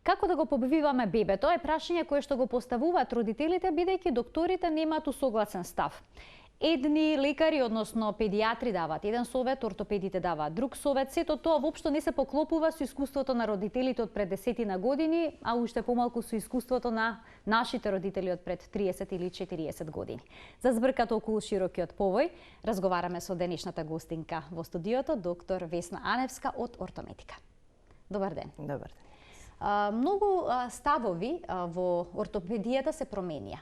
Како да го побиваме бебе? Тоа е прашање кое што го поставуваат родителите, бидејќи докторите немаат усогласен став. Едни лекари, односно педиатри даваат еден совет, ортопедите даваат друг совет. Сето тоа воопшто не се поклопува со искуството на родителите од пред 10 години, а уште помалку со искуството на нашите родители од пред 30 или 40 години. За збрката околу широкиот повој, разговараме со денешната гостинка во студиото, доктор Весна Аневска од ортометика. Добар ден. Добар ден. Многу ставови во ортопедијата се променија.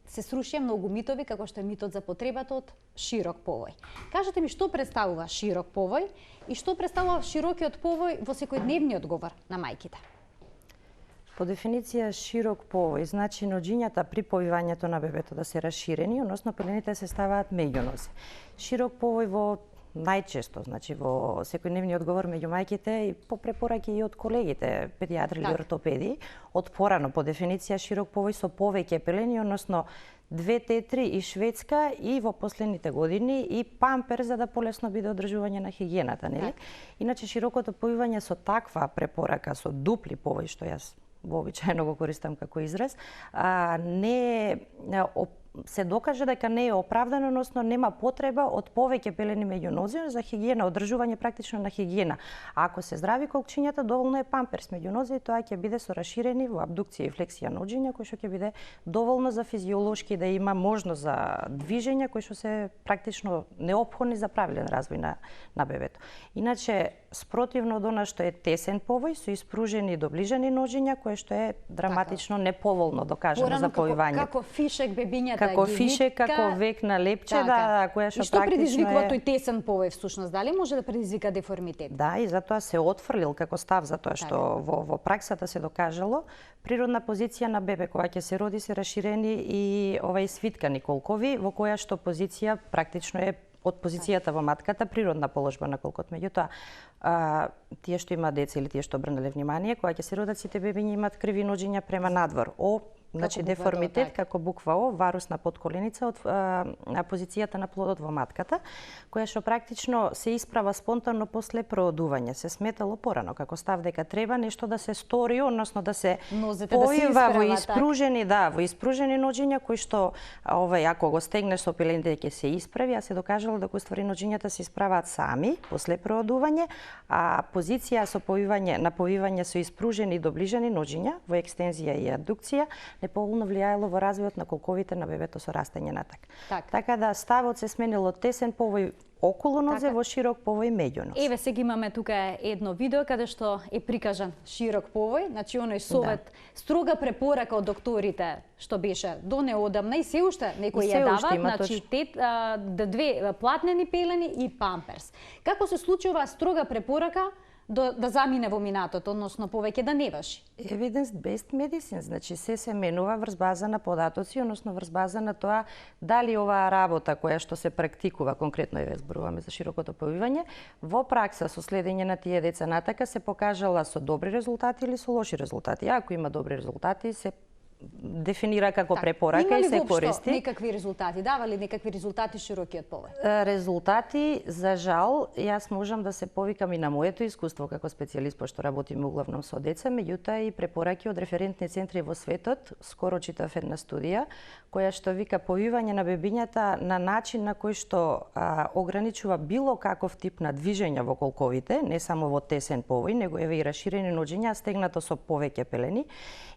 Се срушија многу митови, како што е митот за потребата од широк повој. Кажете ми што представува широк повој и што представува широкиот повој во секојдневниот говор на мајките? По дефиниција, широк повој значи ноџињата при повивањето на бебето да се расширени, односно пелените се ставаат меѓу нозе. Широк повој во најчесто, значи во секојдневниот говор меѓу мајките и по препораки и од колегите педиатри или ортопеди, од порано по дефиниција широк повој со повеќе пелени, односно 2 тетри и шведска и во последните години и пампер за да полесно биде одржување на хигиената, нели? Иначе широкото повивање со таква препорака, со дупли повој, што јас вообичаено го користам како израз, се докаже дека не е оправдано, односно нема потреба од повеќе пелени меѓу нозе за хигиена, одржување практично на хигиена. А ако се здрави колчињата, доволно е памперс меѓу нозе и тоа ќе биде со расширени во абдукција и флексија ноџиња, кои што ќе биде доволно за физиолошки да има можност за движење кои што се практично неопходни за правилен развој на бебето. Иначе, спротивно од она што е тесен повој со испружени и доближени ноџиња, кое што е драматично неповолно, докажано за повивање. Како фишек бебињата како фишек, како век на лепче, која што практично е... И што предизвикува тој тесен повој всушност? Дали може да предизвика деформитет? Да, и затоа се отфрлил како став, затоа што во праксата се докажало природна позиција на бебе кога ќе се роди се расширени и свиткани колкови, во која што позиција практично е од позицијата во матката, природна положба на колкот. Меѓутоа, тие што има деца или тие што обрнале внимание, кога ќе се родат сите бебиња имаат криви ноџиња према надвор. Значи деформитет како буква О, варусна подколеница од позицијата на плодот во матката, која што практично се исправа спонтано после проодување. Се сметало порано како став дека треба нешто да се стори, односно да се повива во испружени, во испружени ноџиња кои што ако го стегнеш со пелените ќе се исправи, а се докажало дека уствари ноџињата се исправаат сами после проодување, а позиција со повивање со испружени и доближени ноџиња во екстензија и аддукција неповолно влијаело во развојот на колковите на бебето со растење натак. Така да ставот се сменил од тесен повој околу нозе во широк повој меѓу нозе. Еве сега имаме тука едно видео каде што е прикажан широк повој, значи оној совет, строга препорака од докторите што беше до неодамна и се уште некои ја даваат, значи две платнени пелени и памперс. Како се случи оваа строга препорака да замине во минатото, односно повеќе да не важи? Evidence-based medicine, значи се менува врз база на податоци, односно врз база на тоа дали оваа работа која што се практикува, конкретно ја зборуваме за широкото повивање, во пракса со следење на тие деца натака се покажала со добри резултати или со лоши резултати. Ако има добри резултати, се дефинира како препорака и се користи. Некакви резултати? Дава ли некакви резултати широкиот повој? Резултати, за жал, јас можам да се повикам и на моето искуство како специјалист, пошто работим углавном со деца, меѓутоа и препораки од референтни центри во светот. Скоро читав една студија која што вика повивање на бебињата на начин на кој што ограничува било каков тип на движење во колковите, не само во тесен повој, него еве и расширени ноџиња, стегнато со повеќе пелени,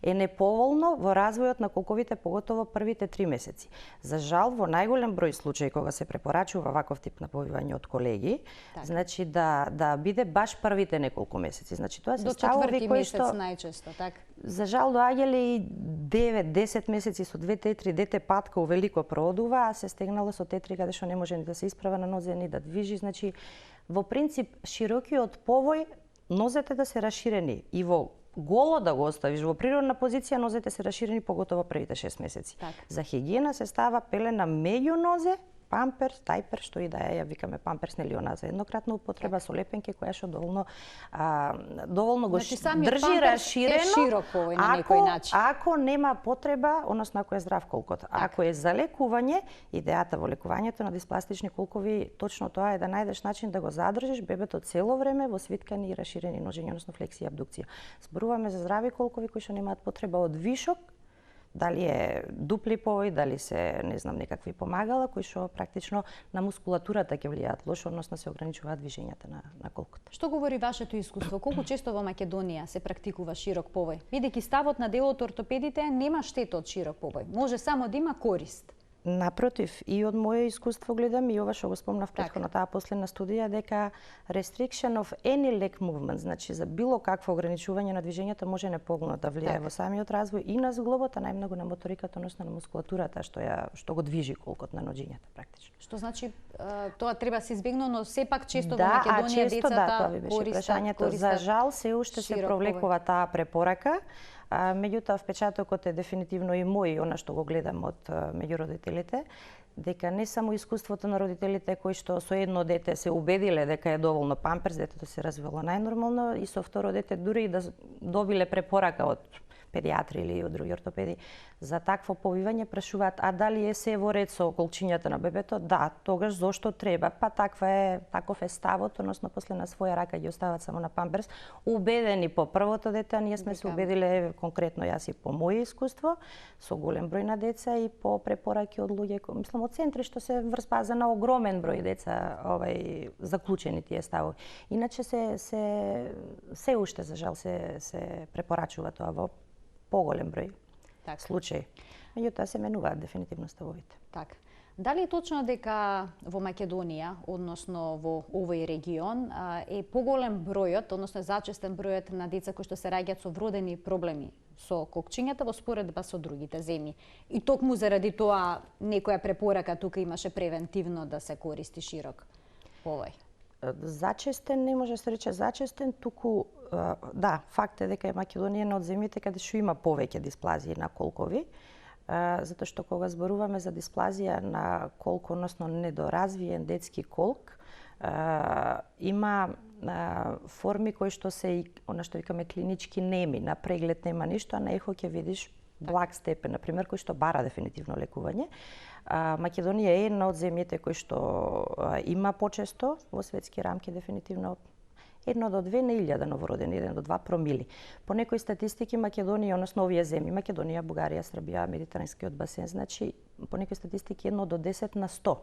е неповолно во развојот на колковите, поготово првите 3 месеци. За жал, во најголем број случаи кога се препорачува ваков тип на повивање од колеги, значи да биде баш првите неколку месеци. Значи тоа се ставови кои што најчесто, така. За жал доаѓале и 9-10 месеци со 2 тетри, дете патка увелико проодува, а се стегнало со тетри каде што не може ни да се исправа на нозе, ни да движи. Значи, во принцип, широкиот повој, нозете да се расширени и во голо да го оставиш во природна позиција, нозете се расширени поготово првите 6 месеци. За хигиена се става пелена меѓу нозе памперс, тајпер, што и да ја викаме памперс, нели она за еднократна употреба со лепенки која што доволно го држи раширено, широк по овој на некој начин. Ако нема потреба, односно ако е здрав колкот. Ако е за лекување, идејата во лекувањето на диспластични колкови точно тоа е да најдеш начин да го задржиш бебето цело време во свиткани и раширени ножења, односно флексија и абдукција. Зборуваме за здрави колкови кои што немаат потреба од вишок, дали е дупли повој, дали се, не знам, некакви помагала кои што практично на мускулатурата ќе влијаат лошо, односно се ограничуваат движењата на колкот. Што говори вашето искуство? Колку често во Македонија се практикува широк повој? Бидејќи ставот на дел од ортопедите нема штета од широк повој, може само да има корист. Напротив, и од моје искуство гледам и ова што го спомнав претходно таа последна студија, дека restriction of any leg movement, значи за било какво ограничување на движењето може непоголно да влијае во самиот развој и на зглобот, а најмногу на моториката, односно на мускулатурата што го движи колкот на ноџињата практично. Што значи тоа треба се избегне, но сепак често во Македонија децата користат. За жал се уште се провлекува таа препорака. Меѓутоа, впечатокот е дефинитивно и мој, она што го гледам од меѓу родителите, дека не само искуството на родителите кои што со едно дете се убедиле дека е доволно памперс, детето се развило најнормално, и со второ дете дури и да добиле препорака од педиатри или од други ортопеди за такво повивање, прашуваат, а дали е се во ред со колчињата на бебето? Да, тогаш зошто треба? Па таков е ставот, односно после на своја рака ги остават само на памперс. Убедени по првото дете, ние сме се убедиле конкретно јас и по моје искуство, со голем број на деца и по препораки од луѓе, мислам од центри што се врз база на огромен број деца заклучени тие ставови. Иначе се уште за жал се препорачува тоа во поголем број случаи. Меѓутоа се менуваат дефинитивно ставовите. Така. Дали е точно дека во Македонија, односно во овој регион, е поголем бројот, односно зачестен бројот на деца кои што се раѓаат со вродени проблеми со кокчињата во споредба со другите земји? И токму заради тоа некоја препорака тука имаше превентивно да се користи широк повој? Зачестен не може да се рече зачестен, туку да, факт е дека е Македонија една од земјите каде што има повеќе дисплазии на колкови, затоа што кога зборуваме за дисплазија на колк, односно недоразвиен детски колк, има форми кои што се, она што викаме клинички неми, на преглед нема ништо, а на ехо ќе видиш благ степен, например, кој што бара дефинитивно лекување. Македонија е една од земјите кои што има почесто во светски рамки дефинитивно 1 до 2 на 1000 новородени, 1 до 2 промили. По некои статистики Македонија, односно овие земји, Македонија, Бугарија, Србија, Медитеранскиот басен, значи по некои статистики 1 до 10 на 100.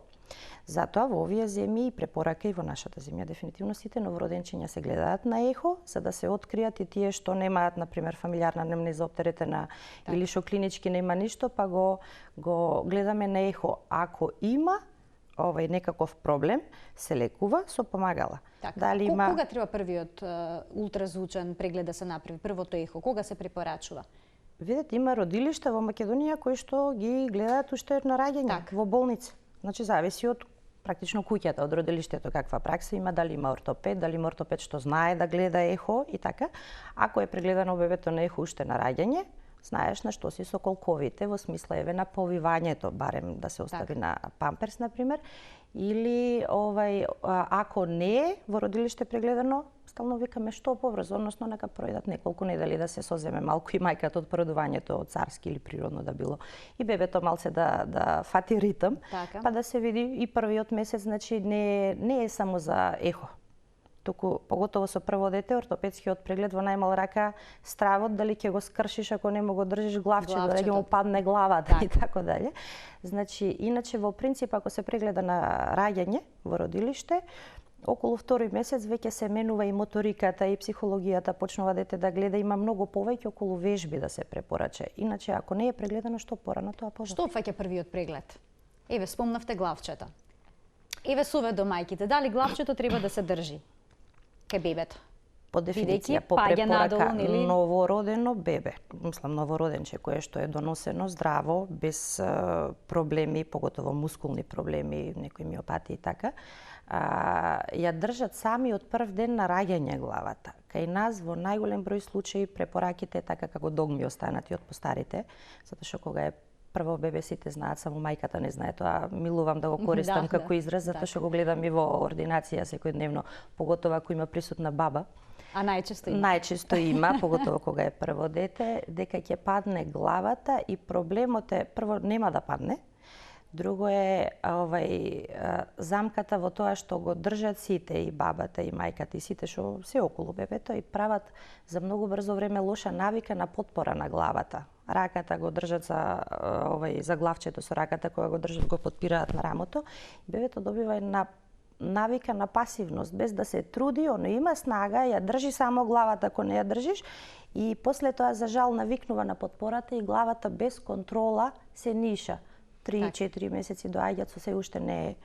Затоа во овие земји и препорака и во нашата земја дефинитивно сите новороденчиња се гледаат на ехо за да се откријат и тие што немаат, например, фамилиарна анамнеза оптеретена или што клинички нема ништо, па го гледаме на ехо. Ако има некаков проблем, се лекува со помагала. Дали има... Кога треба првиот ултразвучен преглед да се направи, првото ехо? Кога се препорачува? Видете, има родилишта во Македонија кои што ги гледаат уште на раѓање во болница. Значи, зависи од практично куќата, од родилиштето каква пракса има, дали има ортопед, дали има ортопед што знае да гледа ехо и така. Ако е прегледано бебето на ехо уште на раѓање, знаеш на што си со колковите, во смисла еве на повивањето, барем да се остави на памперс, например, или ако не е во родилиште прегледано, стално викаме што побрзо, односно нека пројдат неколку недели да се соземе малку и мајката од породувањето, од царски или природно да било, и бебето малце да фати ритм, па да се види и првиот месец, значи не е само за ехо. Туку, поготово со прво дете, ортопедскиот преглед во најмал рака стравот, дали ќе го скршиш ако не го држиш главче, дали ќе му падне главата и така дале. Значи, иначе во принцип, ако се прегледа на раѓање во родилиште, околу втори месец веќе се менува и моториката и психологијата, почнува дете да гледа, има многу повеќе околу вежби да се препорача. Иначе, ако не е прегледано, што порано, тоа побаво. Што опфаќа првиот преглед? Еве, спомнавте главчета. Еве совет до мајките, дали главчето треба да се држи кај бебето? По дефиниција, по препорака, новородено бебе, мислам новороденче кое што е доносено здраво, без проблеми, поготово мускулни проблеми, некои миопатии и така, ја држат сами од прв ден на раѓање главата. Кај нас во најголем број случаи препораките така како догми останати од постарите, затоа што кога е прво бебе сите знаат, само мајката не знае тоа. Милувам да го користам како израз, затоа што го гледам и во ординација секојдневно, поготово ако има присутна баба. А најчесто има. Најчесто има, поготово кога е прво дете, дека ќе падне главата и проблемот е, прво нема да падне, друго е замката во тоа што го држат сите, и бабата, и мајката, и сите што се околу бебето, и прават за многу брзо време лоша навика на потпора на главата. Раката го држат за главчето со раката, кога го држат го подпираат на рамото, и бебето добива една навика на пасивност, без да се труди, оно има снага, ја држи само главата ако не ја држиш, и после тоа за жал навикнува на подпората и главата без контрола се ниша. 3-4 месеци доаѓаат со се уште не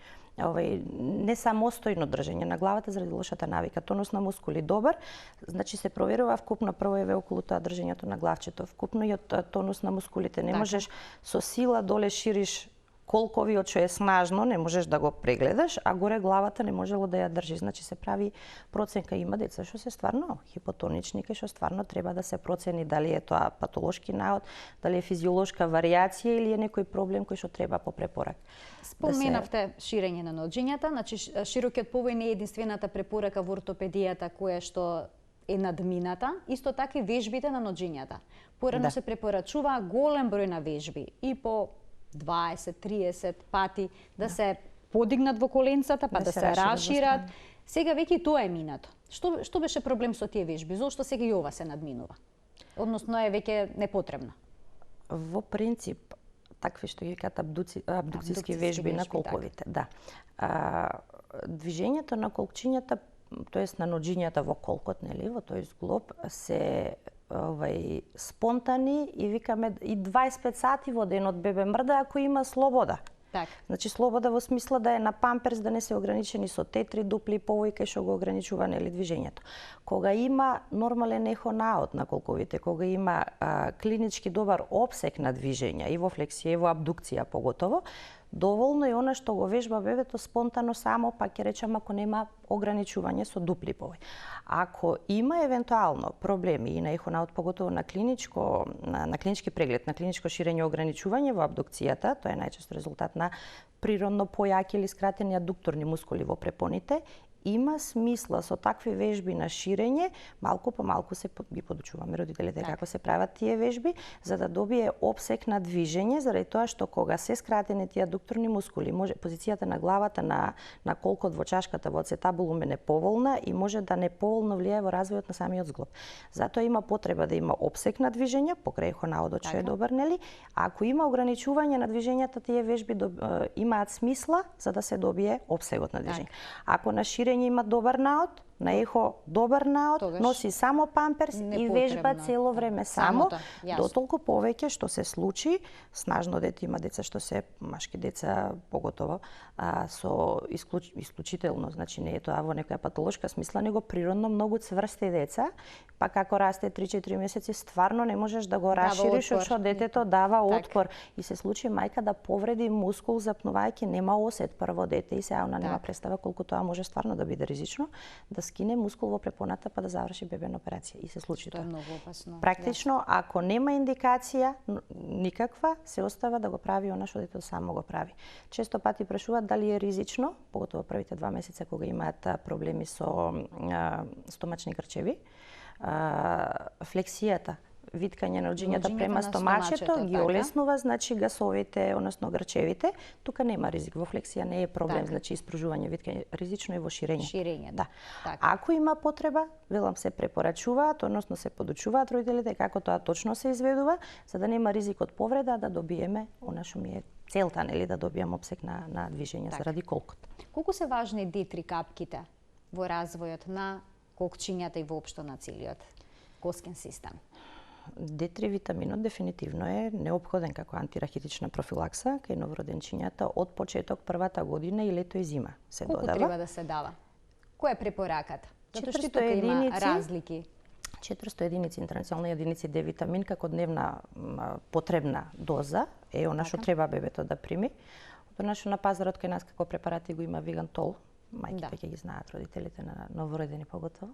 самостојно држење на главата заради лошата навика. Тонус на мускули добар, значи се проверува вкупно, прво е околу тоа држењето на главчето, вкупно и од тонус на мускулите. Не можеш со сила доле шириш колковиот што е снажно, не можеш да го прегледаш, а горе главата не можело да ја држи. Значи се прави проценка. Има деца што се стварно хипотонични, што стварно треба да се процени дали е тоа патолошки наод, дали е физиолошка варијација или е некој проблем кој што треба по препорак. Споменавте ширење на ноџињата, значи широкиот повој не е единствената препорака во ортопедијата која што е надмината, исто така и вежбите на ноџињата. Порано се препорачува голем број на вежби и по 20-30 пати да се подигнат во коленцата, па да се рашират. Сега веќе тоа е минато. Што беше проблем со тие вежби? Зошто сега и ова се надминува? Односно е веќе непотребно. Во принцип, такви што ги кажат абдукцијски вежби на колковите, да. Движењето на колчињата, тоест на ноџињата во колкот, нели, во тој зглоб, се спонтани и викаме и 25 сати во денот бебе мрда ако има слобода. Так. Значи слобода во смисла да е на памперс, да не се ограничени со тетри, дупли, повојка што го ограничува нели движењето. Кога има нормален ехонаот на колковите, кога има клинички добар опсек на движења и во флексија и во абдукција поготово, доволно е она што го вежба бебето спонтано само, па ќе речам ако нема ограничување со дупли повој. Ако има евентуално проблеми и на ехонаот, поготово на клинички преглед, на клиничко ширење ограничување во абдукцијата, тоа е најчесто резултат на природно појаки или скратени аддукторни мускули во препоните, има смисла со такви вежби на ширење, малку по малку ги подучуваме родителите како се прават тие вежби, за да добие опсек на движење, заради тоа што кога се скратени тие аддукторни мускули, може позицијата на главата на колкот во чашката во ацетабулум е неповолна и може да неповолно влијае во развојот на самиот зглоб. Затоа има потреба да има опсек на движење, покрај ехонаодот што е добар, нели? А ако има ограничување на движењата, тие вежби имаат смисла за да се добие опсегот на движење. Ако на ширење има добар наод, на ехо добар наод, носи само памперс и вежба цело време само, дотолку повеќе што се случи, снажно дете, има деца што се машки деца поготово, со исклучително, значи не е тоа во некоја патолошка смисла, него природно многу цврсти деца, па како расте 3-4 месеци, стварно не можеш да го рашириш, што детето дава отпор и се случи мајка да повреди мускул запнувајќи, нема осет прво дете и сега она нема представа колку тоа може стварно да биде ризично, да скине мускул во препоната па да заврши бебена операција и се случи тоа. Тоа е многу опасно. Практично, ако нема индикација никаква, се остава да го прави она што детето само го прави. Често пати прашуваат дали е ризично, поготово првите 2 месеца кога имаат проблеми со стомачни грчеви, флексијата, виткање на ноџињата према стомачето ги олеснува, значи гасовите, односно грчевите. Тука нема ризик, во флексија не е проблем, значи испружување, виткање, ризично е во ширење. Ширење, да. Ако има потреба, велам се препорачуваат, односно се подучуваат родителите како тоа точно се изведува, за да нема ризик од повреда, да добиеме она што ми е целта, нели, да добиеме опсек на движење заради колкот. Колку се важни D3 капките во развојот на колкчињата и воопшто на целиот коскен систем? D3 витаминот дефинитивно е неопходен како антирахитична профилакса кај новороденчињата од почеток првата година и лето и зима се додава. Колку треба да се дава? Која е препораката? Затоа што тука има разлики. 400 единици интернационални единици D витамин како дневна потребна доза е она што треба бебето да прими. Односно на пазарот кај нас како препарати го има Вигантол, мајките ќе ги знаат, родителите на новородени поготово.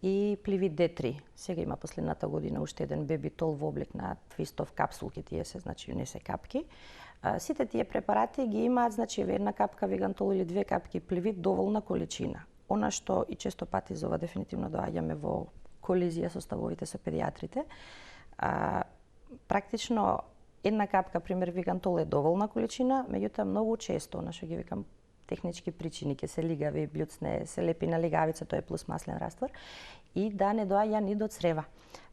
И Пливит D3. Сега има последната година уште еден бебитол во облик на твистов капсулки, тие се, значи не се капки. Сите тие препарати ги имаат, значи една капка вегантол или 2 капки Пливит доволна количина. Она што и често пати за ова дефинитивно доаѓаме во колизија со ставовите со педиатрите, практично една капка, пример, вигантол е доволна количина, меѓутоа многу често, она што ги викам технички причини, ке се лигави, блјуцне, се лепи на лигавица, тоа е плюс маслен раствор, и да не доаѓа ни до црева.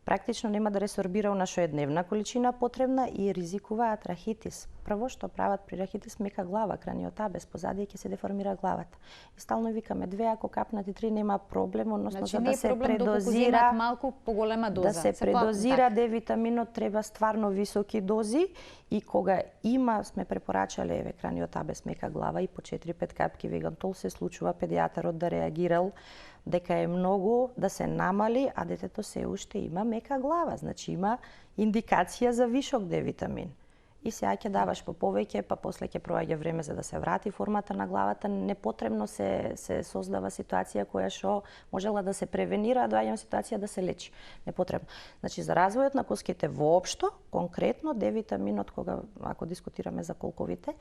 Практично нема да ресорбира она што е дневна количина потребна и ризикуваат рахитис. Прво што прават при рахитис мека глава, краниотабес, позади ќе се деформира главата. И стално викаме 2, ако капнат и 3 нема проблем, односно значи, за да се предозира малку поголема доза. Да се предозира D-витаминот треба стварно високи дози и кога има сме препорачале еве краниотабес мека глава и по 4-5 капки вегантол се случува педијатарот да реагирал дека е многу, да се намали, а детето се уште има мека глава, значи има индикација за вишок D-витамин. И сега ќе даваш по повеќе, па после ќе проаѓа време за да се врати формата на главата, непотребно се создава ситуација која што можела да се превенира, а доаѓа ситуација да се лечи. Непотребно. Значи за развојот на коските воопшто, конкретно D-витаминот, кога ако дискутираме за колковите,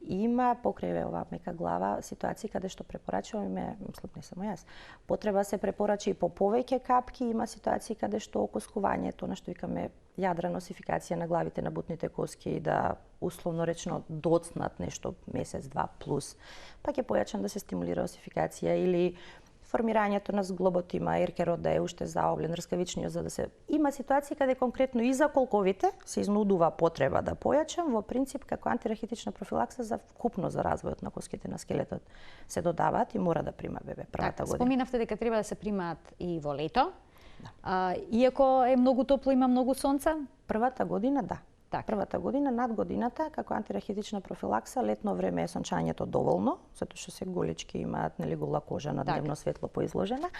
има покрај оваа мека глава ситуации каде што препорачуваме, не само јас, потреба се препорача и по повеќе капки, има ситуации каде што окоскувањето, на што викаме јадрена осификација на главите на бутните коски да условно речено доцнат нешто месец-два плюс, па ќе појачам да се стимулира осификација или формирањето на зглоботима, еркерот да е уште заоблен, рскавичниот за да се... Има ситуации каде конкретно и за колковите се изнудува потреба да појачам, во принцип како антирахитична профилакса за вкупно за развојот на коските на скелетот се додаваат и мора да прима бебе првата година. Споминавте дека треба да се примаат и во лето. Иако е многу топло, има многу сонца? Првата година, да. Так. Првата година, над годината, како антирахитична профилакса, летно време е сончањето доволно, затоа што се голички имаат нели гола кожа на дневно светло поизложена,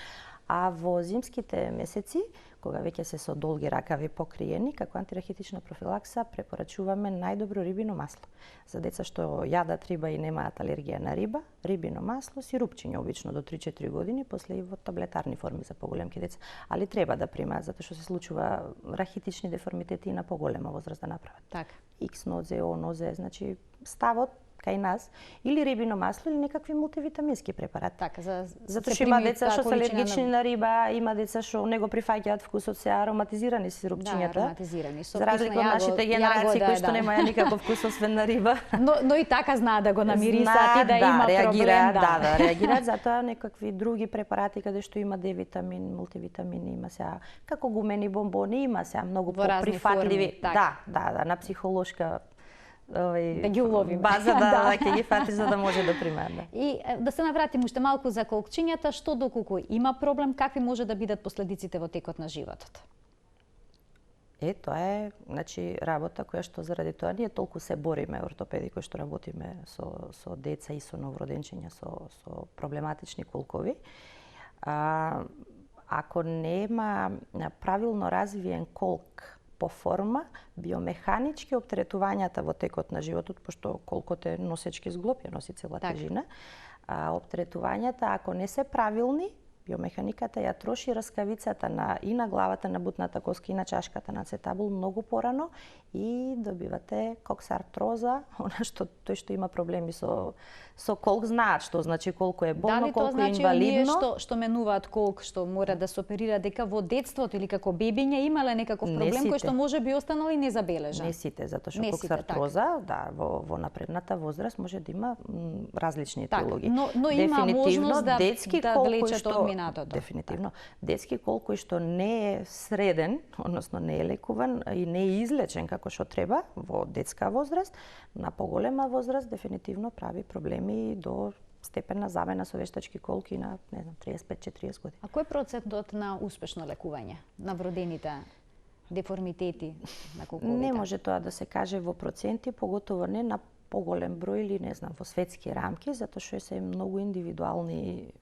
а во зимските месеци, кога веќе се со долги ракави покриени, како антирахитична профилакса препорачуваме најдобро рибино масло. За деца што јадат риба и немаат алергија на риба, рибино масло, сирупчиња обично до 3-4 години, после и во таблетарни форми за поголемки деца. Али треба да примаат, затоа што се случува рахитични деформитети и на поголема возраст да направат. Така. X-нозе, O-нозе, значи ставот кај нас, или рибино масло, или некакви мултивитамински препарати. Така, затоа што има деца што се алергични на риба, има деца што не го прифаќаат вкусот, се ароматизирани сирупчињата. Да, ароматизирани. За разлика од нашите генерации кои што немаја никаков вкус освен на риба. Но и така знаат да го намирисат и да има проблем. Да, реагираат, затоа некакви други препарати каде што има D-витамин, мултивитамини, има сега како гумени бомбони, има сега многу поприфатливи. Да, на психолошка да ги уловиме. База да ќе ги фати за да може да примаат. И да се навратиме уште малку за колкчињата, што доколку има проблем, какви може да бидат последиците во текот на животот? Тоа е, значи, работа која што заради тоа ние толку се бориме ортопеди кои што работиме со деца и со новороденчиња со проблематични колкови. Ако нема правилно развиен колк по форма, биомеханички оптеретувањата во текот на животот, пошто колкот е носечки зглоб, ја носи цела тежина, оптеретувањата, ако не се правилни, биомеханиката ја троши раскавицата и на главата на бутната коска и на чашката на ацетабул многу порано и добивате коксартроза, она што тој што има проблеми со колк знаат што значи колку е болно, колку е инвалидно. Дали тоа значи што менуваат колк, што мора да се оперира, дека во детството или како бебиња имале некаков проблем кој што може би останал и незабележан? Не сите, затоа што коксартроза, во напредната возраст може да има различни етиологии. Но има можност да влечат од минатото. Дефинитивно. Детски колк кој што не е среден, односно не е лекуван и не е излечен како што треба во детска возраст, на поголема возраст дефинитивно прави проблеми до степен на замена со вештачки колки на 35-40 години. А кој е процентот на успешно лекување на вродените деформитети на колковите? Не може тоа да се каже во проценти, поготово не на поголем број или во светски рамки, затоа што се многу индивидуални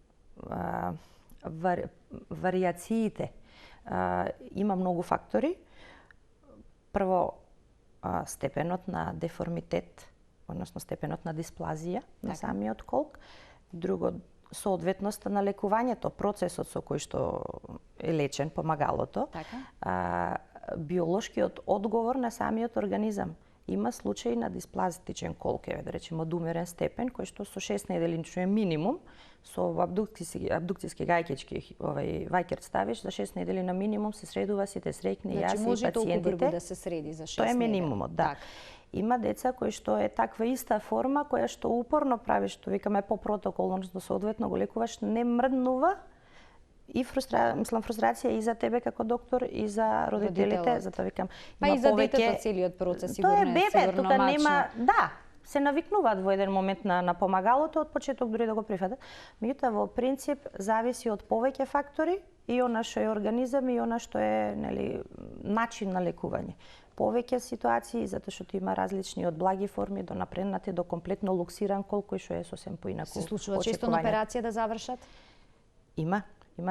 вариациите. Има многу фактори. Прво, степенот на деформитет, односно степенот на дисплазија на самиот колк. Друго, соодветноста на лекувањето, процесот со кој што е лечен помагалото, биолошкиот одговор на самиот организам. Има случаи на дисплазитичен колк, да речеме од умерен степен, кој што со 6 недели, што е минимум, со абдукцијски гајкички вајкер ставиш, за 6 недели на минимум се средува сите среќни, јас и може пациентите. толку брзо да се среди за 6 недели. Тоа е минимумот, да. Има деца кои што е таква иста форма, која што упорно правиш, што викаме по протокол, односно соодветно го лекуваш, не мрднува и фрустрација и за тебе како доктор и за родителите, затоа викам, па и за детето целиот процес сигурно е бебе, тука мачно. нема, да, се навикнуваат во еден момент на помагалото, од почеток дури да го прифатат. Меѓутоа во принцип зависи од повеќе фактори и она што е организам и она што е, нели, начин на лекување. Повеќе ситуации, затоа што има различни од благи форми до напреднати до комплетно луксиран колк, кој што е сосем поинаку. Се случува често на операција да завршат? Има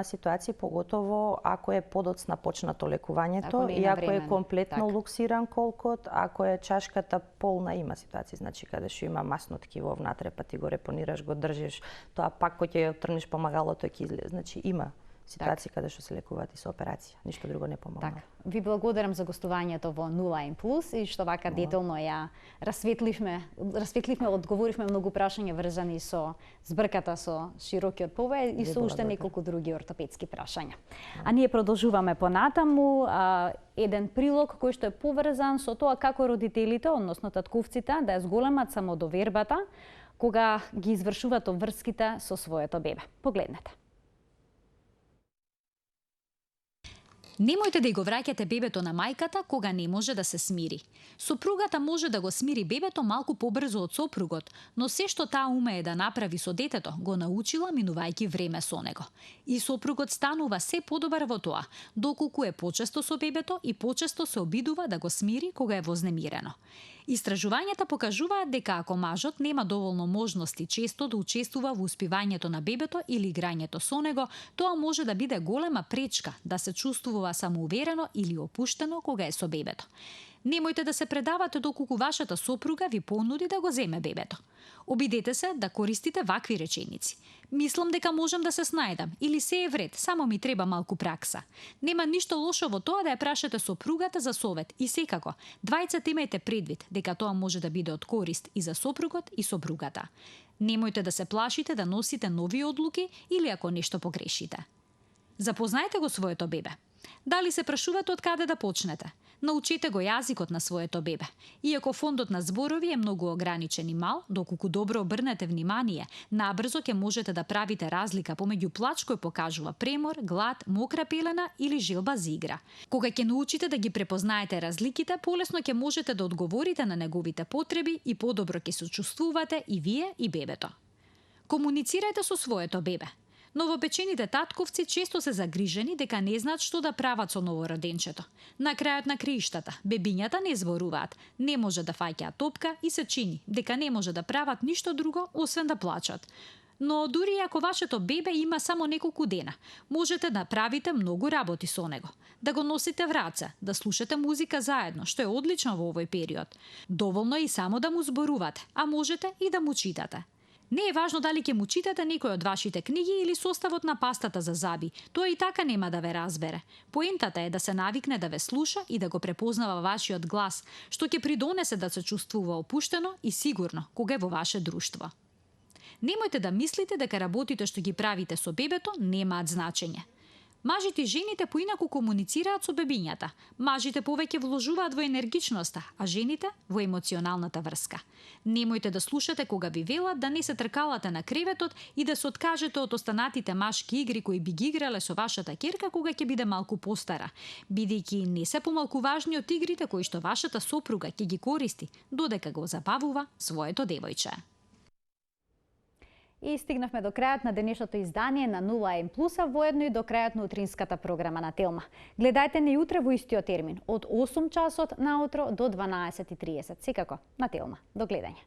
ситуации, поготово ако е подоцна почнато лекувањето и ако е комплетно луксиран колкот, ако е чашката полна, има ситуации, значи каде што има масно ткиво внатре, па ти го репонираш, го држиш, тоа пак кога ќе трнеш помагалото ќе излезе. Значи има ситуации каде што се лекуваат и со операција. Ништо друго не помогнува. Ви благодарам за гостувањето во 0N+ и што вака детално ја расветливме, одговоривме многу прашања врзани со збрката со широкиот повеј и со уште неколку други ортопедски прашања. А ние продолжуваме понатаму еден прилог кој што е поврзан со тоа како родителите, односно татковците, да ја зголемат самодовербата кога ги извршуваат обврските со своето бебе. Погледнете. Немојте да го враќате бебето на мајката кога не може да се смири. Сопругата може да го смири бебето малку побрзо од сопругот, но се што таа умее да направи со детето, го научила минувајќи време со него. И сопругот станува се подобар во тоа, доколку е почесто со бебето и почесто се обидува да го смири кога е вознемирено. Истражувањата покажуваат дека ако мажот нема доволно можности често да учествува во успивањето на бебето или играњето со него, тоа може да биде голема пречка да се чувствува самоуверено или опуштено кога е со бебето. Немојте да се предавате доколку вашата сопруга ви понуди да го земе бебето. Обидете се да користите вакви реченици. Мислам дека можам да се снајдам или се е вред, само ми треба малку пракса. Нема ништо лошо во тоа да ја прашате сопругата за совет и секако, двајцата имајте предвид дека тоа може да биде од корист и за сопругот и сопругата. Немојте да се плашите да носите нови одлуки или ако нешто погрешите. Запознајте го своето бебе. Дали се прашувате од каде да почнете? Научете го јазикот на своето бебе. Иако фондот на зборови е многу ограничен и мал, доколку добро обрнете внимание, набрзо ќе можете да правите разлика помеѓу плач кој покажува премор, глад, мокра пелена или желба за игра. Кога ќе научите да ги препознаете разликите, полесно ќе можете да одговорите на неговите потреби и подобро ќе се чувствувате и вие и бебето. Комуницирајте со своето бебе. Новопечените татковци често се загрижени дека не знаат што да прават со новороденчето. На крајот на краиштата, бебињата не зборуваат, не може да фаќаат топка и се чини дека не може да прават ништо друго освен да плачат. Но дури ако вашето бебе има само неколку дена, можете да правите многу работи со него. Да го носите в раце, да слушате музика заедно, што е одлично во овој период. Доволно е и само да му зборувате, а можете и да му читате. Не е важно дали ќе му читате некој од вашите книги или составот на пастата за заби. Тоа и така нема да ве разбере. Поентата е да се навикне да ве слуша и да го препознава вашиот глас, што ќе придонесе да се чувствува опуштено и сигурно кога е во ваше друштво. Немојте да мислите дека работите што ги правите со бебето немаат значење. Мажите и жените поинаку комуницираат со бебињата. Мажите повеќе вложуваат во енергичноста, а жените во емоционалната врска. Немојте да слушате кога ви велат да не се тркалате на креветот и да се откажете од останатите машки игри кои би ги играле со вашата ќерка кога ќе биде малку постара, бидејќи не се помалку важни од игрите кои што вашата сопруга ќе ги користи додека го забавува своето девојче. И стигнавме до крајот на денешното издание на 0N+, а воедно и до крајот на утринската програма на Телма. Гледајте не утре во истиот термин, од 8 часот наутро до 12:30, секако на Телма. До гледање.